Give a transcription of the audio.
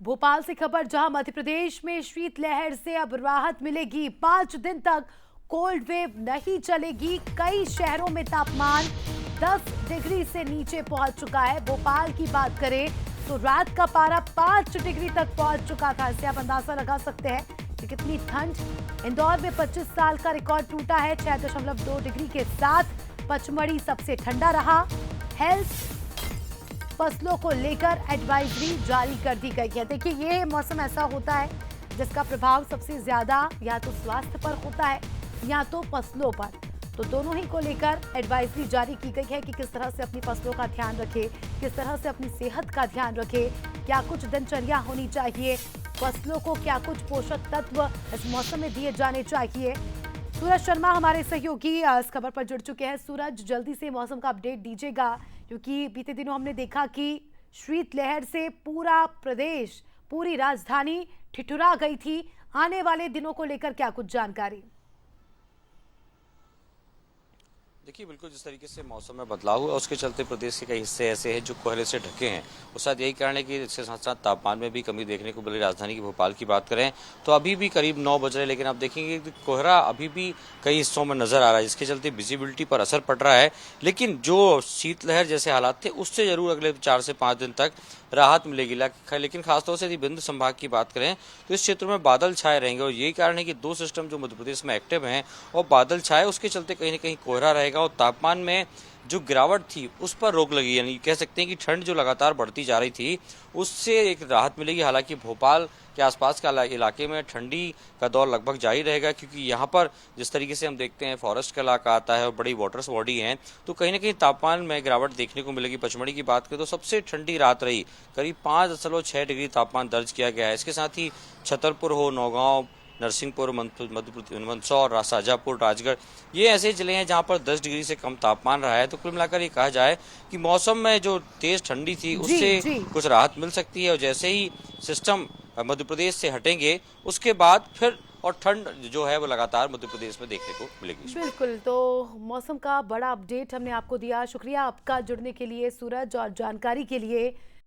भोपाल से खबर, जहां मध्य प्रदेश में शीतलहर से अब राहत मिलेगी। 5 दिन तक कोल्ड वेव नहीं चलेगी। कई शहरों में तापमान 10 डिग्री से नीचे पहुंच चुका है। भोपाल की बात करें तो रात का पारा 5 डिग्री तक पहुंच चुका था। इससे आप अंदाजा लगा सकते हैं कि कितनी ठंड। इंदौर में 25 साल का रिकॉर्ड टूटा है। 6.2 डिग्री के साथ पचमढ़ी सबसे ठंडा रहा। हेल्थ फसलों को लेकर एडवाइजरी जारी कर दी गई है। देखिए, ये मौसम ऐसा होता है जिसका प्रभाव सबसे ज्यादा या तो स्वास्थ्य पर होता है या तो फसलों पर। तो दोनों ही को लेकर एडवाइजरी जारी की गई है कि किस तरह से अपनी फसलों का ध्यान रखें, किस तरह से अपनी सेहत का ध्यान रखें, क्या कुछ दिनचर्या होनी चाहिए, फसलों को क्या कुछ पोषक तत्व इस मौसम में दिए जाने चाहिए। सूरज शर्मा हमारे सहयोगी इस खबर पर जुड़ चुके हैं। सूरज, जल्दी से मौसम का अपडेट दीजिएगा, क्योंकि बीते दिनों हमने देखा कि शीतलहर से पूरा प्रदेश, पूरी राजधानी ठिठुरा गई थी। आने वाले दिनों को लेकर क्या कुछ जानकारी? देखिए, बिल्कुल जिस तरीके से मौसम में बदलाव हुआ उसके चलते प्रदेश के कई हिस्से ऐसे हैं जो कोहरे से ढके हैं। और शायद यही कारण है कि इसके साथ साथ तापमान में भी कमी देखने को मिली। राजधानी की भोपाल की बात करें तो अभी भी करीब 9 बज रहे हैं, लेकिन आप देखेंगे कि कोहरा अभी भी कई हिस्सों में नजर आ रहा है, जिसके चलते विजिबिलिटी पर असर पड़ रहा है। लेकिन जो शीतलहर जैसे हालात थे उससे जरूर अगले 4 से 5 दिन तक राहत मिलेगी। लेकिन खासतौर से यदि बिंद संभाग की बात करें तो इस क्षेत्र में बादल छाए रहेंगे। और यही कारण है कि 2 सिस्टम जो मध्य प्रदेश में एक्टिव हैं और बादल छाए, उसके चलते कहीं ना कहीं कोहरा रहेगा और तापमान में जो गिरावट थी उस पर रोक लगी। यानी कह सकते हैं कि ठंड जो लगातार बढ़ती जा रही थी उससे एक राहत मिलेगी। हालांकि भोपाल के आसपास का इलाके में ठंडी का दौर लगभग जारी रहेगा, क्योंकि यहाँ पर जिस तरीके से हम देखते हैं फॉरेस्ट का इलाका आता है और बड़ी वाटर्स बॉडी हैं, तो कहीं ना कहीं तापमान में गिरावट देखने को मिलेगी। पचमढ़ी की बात करें तो सबसे ठंडी रात रही, करीब 5.6 डिग्री तापमान दर्ज किया गया है। इसके साथ ही छतरपुर हो, नौगांव, नरसिंहपुर, मंदसौर, शाजापुर, राजगढ़, ये ऐसे जिले हैं जहां पर 10 डिग्री से कम तापमान रहा है। तो कुल मिलाकर ये कहा जाए कि मौसम में जो तेज ठंडी थी उससे कुछ राहत मिल सकती है। और जैसे ही सिस्टम मध्य प्रदेश से हटेंगे उसके बाद फिर और ठंड जो है वो लगातार मध्य प्रदेश में देखने को मिलेगी। बिल्कुल, तो मौसम का बड़ा अपडेट हमने आपको दिया। शुक्रिया आपका जुड़ने के लिए सूरज, और जानकारी के लिए।